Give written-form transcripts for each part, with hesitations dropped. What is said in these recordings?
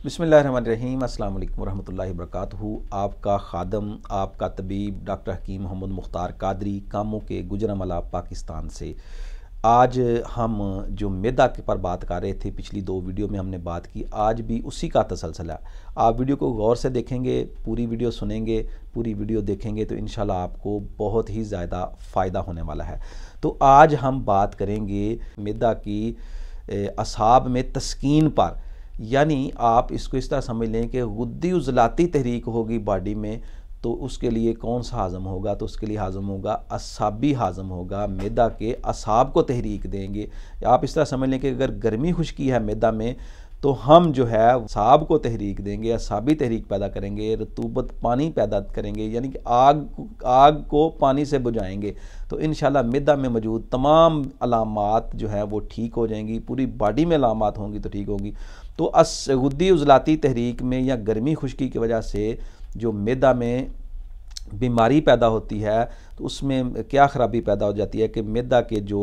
बिस्मिल्लाहिर्रहमानिर्रहीम अस्सलाम वालेकुम रहमतुल्लाहि वबरकातुहू। आपका खादम, आपका तबीब डॉक्टर हकीम मोहम्मद मुख्तार कादरी, कामों के गुजरांवाला पाकिस्तान से। आज हम जो मैदा के पर बात कर रहे थे, पिछली दो वीडियो में हमने बात की, आज भी उसी का तसलसल है। आप वीडियो को गौर से देखेंगे, पूरी वीडियो सुनेंगे, पूरी वीडियो देखेंगे तो इंशाल्लाह आपको बहुत ही ज़्यादा फ़ायदा होने वाला है। तो आज हम बात करेंगे मैदा की असाब में तस्कीन पर, यानी आप इसको इस तरह समझ लें कि गुद्दी उज़लाती तहरीक होगी बॉडी में, तो उसके लिए कौन सा हाज़म होगा? तो उसके लिए हाज़म होगा असाबी हाज़म होगा। मैदा के असाब को तहरीक देंगे। आप इस तरह समझ लें कि अगर गर्मी खुश्की है मैदा में, तो हम जो है असाब को तहरीक देंगे, असाबी तहरीक पैदा करेंगे, रतूबत पानी पैदा करेंगे, यानी कि आग को पानी से बुझाएंगे। तो इंशाल्लाह मैदा में मौजूद तमाम अलामात जो है वो ठीक हो जाएंगी, पूरी बॉडी में अलामात होंगी तो ठीक होगी। तो गुद्दी उज़लाती तहरीक में या गर्मी खुश्की की वजह से जो मैदा में बीमारी पैदा होती है, तो उसमें क्या ख़राबी पैदा हो जाती है कि मैदा के जो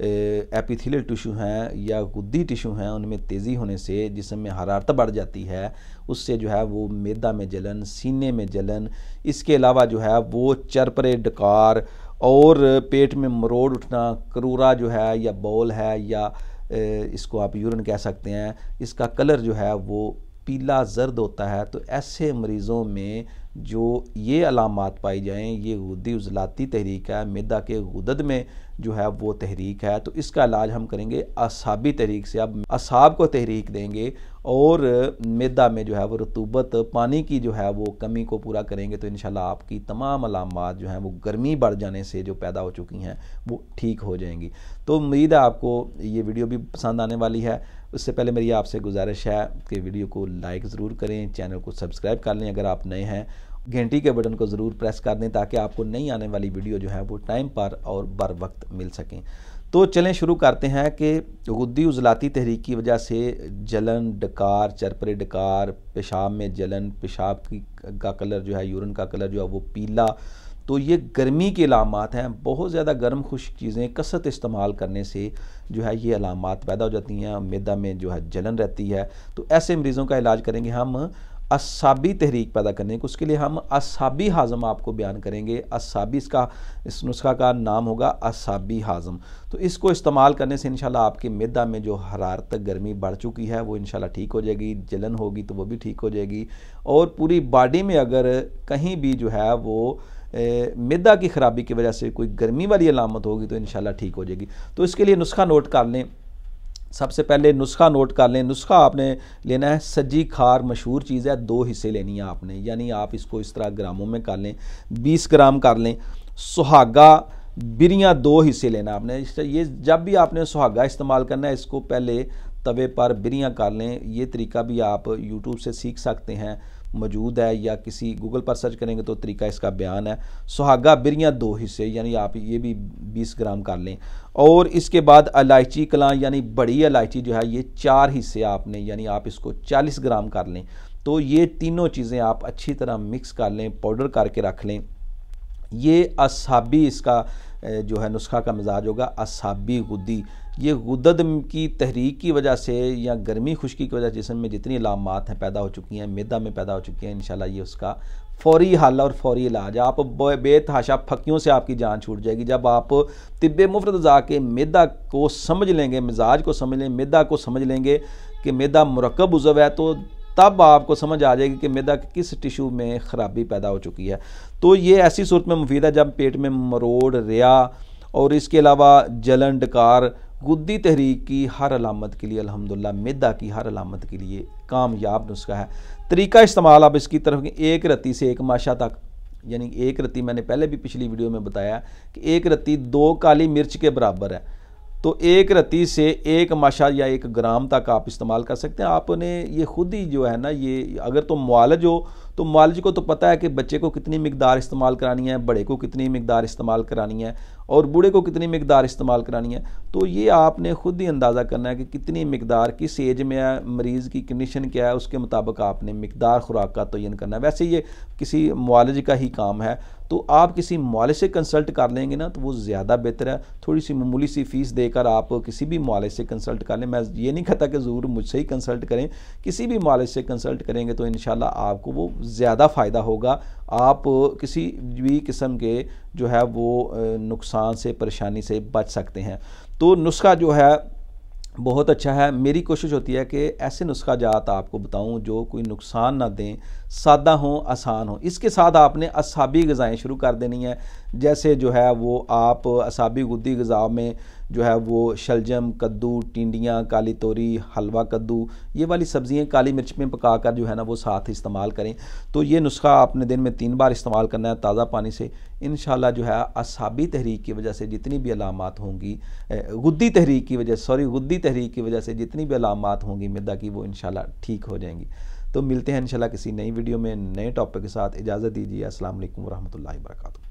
एपिथेलियल टिश्यू हैं या गुद्दी टिश्यू हैं, उनमें तेज़ी होने से जिस्म में हरारत बढ़ जाती है। उससे जो है वो मैदा में जलन, सीने में जलन, इसके अलावा जो है वो चरपरे डकार और पेट में मरोड़ उठना, करूरा जो है या बॉल है या इसको आप यूरिन कह सकते हैं, इसका कलर जो है वो पीला जर्द होता है। तो ऐसे मरीज़ों में जो ये अलामात पाई जाएं, ये गुद्दी उज़लाती तहरीक है, मैदा के गुदद में जो है वो तहरीक है। तो इसका इलाज हम करेंगे असाबी तहरीक से। अब असाब को तहरीक देंगे और मैदा में जो है वो रतूबत पानी की जो है वो कमी को पूरा करेंगे, तो इंशाल्लाह आपकी तमाम अलामात जो हैं वो गर्मी बढ़ जाने से जो पैदा हो चुकी हैं वो ठीक हो जाएंगी। तो उम्मीद है आपको ये वीडियो भी पसंद आने वाली है। उससे पहले मेरी आपसे गुजारिश है कि वीडियो को लाइक ज़रूर करें, चैनल को सब्सक्राइब कर लें, अगर आप नए हैं घंटी के बटन को ज़रूर प्रेस कर दें ताकि आपको नई आने वाली वीडियो जो है वो टाइम पर और बर वक्त मिल सकें। तो चलें शुरू करते हैं कि गुद्दी उज़लाती तहरीक की वजह से जलन, डकार, चरपरे डकार, पेशाब में जलन, पेशाब का कलर जो है, यूरिन का कलर जो है वो पीला, तो ये गर्मी के अलामात हैं। बहुत ज़्यादा गर्म खुश्क चीज़ें कसरत इस्तेमाल करने से जो है ये अलामात पैदा हो जाती हैं, मैदा में जो है जलन रहती है। तो ऐसे मरीज़ों का इलाज करेंगे हम असाबी तहरीक पैदा करने को। उसके लिए हम असाबी हाज़म आपको बयान करेंगे। असाबी इस नुस्खा का नाम होगा असाबी हाज़म। तो इसको इस्तेमाल करने से इंशाल्लाह आपके मैदा में जो हरारत गर्मी बढ़ चुकी है वो इंशाल्लाह ठीक हो जाएगी, जलन होगी तो वो भी ठीक हो जाएगी, और पूरी बॉडी में अगर कहीं भी जो है वो मैदा की ख़राबी की वजह से कोई गर्मी वाली अलामत होगी तो इंशाल्लाह ठीक हो जाएगी। तो इसके लिए नुस्खा नोट कर लें। सबसे पहले नुस्खा नोट कर लें। नुस्खा आपने लेना है सज्जी खार, मशहूर चीज़ है, 2 हिस्से लेनी है आपने, यानी आप इसको इस तरह ग्रामों में कर लें, 20 ग्राम कर लें। सुहागा बिरियाँ 2 हिस्से लेना आपने। ये जब भी आपने सुहागा इस्तेमाल करना है, इसको पहले तवे पर बिरियाँ कर लें। ये तरीका भी आप यूट्यूब से सीख सकते हैं, मौजूद है, या किसी गूगल पर सर्च करेंगे तो तरीका इसका बयान है। सुहागा बिरियाँ 2 हिस्से, यानी आप ये भी 20 ग्राम कर लें। और इसके बाद इलायची कलां, यानी बड़ी इलायची जो है, ये 4 हिस्से आपने, यानी आप इसको 40 ग्राम कर लें। तो ये तीनों चीज़ें आप अच्छी तरह मिक्स कर लें, पाउडर करके रख लें। ये असाबी इसका जो है नुस्खा का मिजाज होगा, असाबी गुद्दी। ये गुदद की तहरीक की वजह से या गर्मी खुश्की की वजह से जिस्म में जितनी अलामात हैं पैदा हो चुकी हैं, मैदा में पैदा हो चुकी हैं, इंशाल्लाह ये उसका फ़ौरी हल और फ़ौरी इलाज। आप बेतहाशा फकियों से आपकी जान छूट जाएगी। जब आप तिब्बे मुफ्रद जाके मैदा को समझ लेंगे, मिजाज को समझ लें, मैदा को समझ लेंगे कि मैदा मुरक्कब उज़व है, तो तब आपको समझ आ जाएगी कि मैदा किस टिश्यू में ख़राबी पैदा हो चुकी है। तो ये ऐसी सूरत में मुफीद है जब पेट में मरोड़, रिया और इसके अलावा जलन, डकार, गुद्दी तहरीक की हर अलामत के लिए अल्हम्दुलिल्लाह, मैदा की हर अलामत के लिए कामयाब नुस्खा है। तरीका इस्तेमाल आप इसकी तरफ 1 रत्ती से 1 माशा तक, यानी 1 रत्ती मैंने पहले भी पिछली वीडियो में बताया कि 1 रत्ती 2 काली मिर्च के बराबर है। तो 1 रत्ती से 1 माशा या 1 ग्राम तक आप इस्तेमाल कर सकते हैं। आपने ये खुद ही जो है ना, ये अगर तो मुआलज हो तो मुआलिज को तो पता है कि बच्चे को कितनी मिकदार इस्तेमाल करानी है, बड़े को कितनी मिकदार इस्तेमाल करानी है और बूढ़े को कितनी मिकदार इस्तेमाल करानी है। तो ये आपने ख़ुद ही अंदाज़ा करना है कि कितनी मिकदार किस एज में है, मरीज़ की कंडीशन क्या है, उसके मुताबिक आपने मिकदार खुराक का तयन करना है। वैसे ये किसी मुआलिज का ही काम है, तो आप किसी मुआलिज से कंसल्ट कर लेंगे ना तो वो ज़्यादा बेहतर है। थोड़ी सी मामूली सी फ़ीस देकर आप किसी भी मुआलिज से कंसल्ट कर लें। मैं ये नहीं कहता कि ज़रूर मुझसे ही कंसल्ट करें, किसी भी मुआलिज से कंसल्ट करेंगे तो इंशाल्लाह आपको वो ज़्यादा फ़ायदा होगा। आप किसी भी किस्म के जो है वो नुकसान से, परेशानी से बच सकते हैं। तो नुस्खा जो है बहुत अच्छा है। मेरी कोशिश होती है कि ऐसे नुस्खा जात आपको बताऊं जो कोई नुकसान ना दें, सादा हो, आसान हो। इसके साथ आपने असाबी ग़िज़ाएँ शुरू कर देनी है। जैसे जो है वो आप असाबी गुद्दी ग़िज़ा में जो है वो शलजम, कद्दू, टिंडियाँ, काली तोरी, हलवा कद्दू, ये वाली सब्ज़ियाँ काली मिर्च में पकाकर जो है ना वो साथ इस्तेमाल करें। तो ये नुस्खा आपने दिन में 3 बार इस्तेमाल करना है ताज़ा पानी से। इंशाल्लाह जो है असाबी तहरीक की वजह से जितनी भी अलामात होंगी, गुद्दी तहरीक की वजह से जितनी भी अलामात होंगी मिर्दा की, वो इंशाल्लाह ठीक हो जाएंगी। तो मिलते हैं इंशाल्लाह किसी नई वीडियो में नए टॉपिक के साथ। इजाज़त दीजिए। अस्सलाम वालेकुम रहमतुल्लाहि व बरकातहू।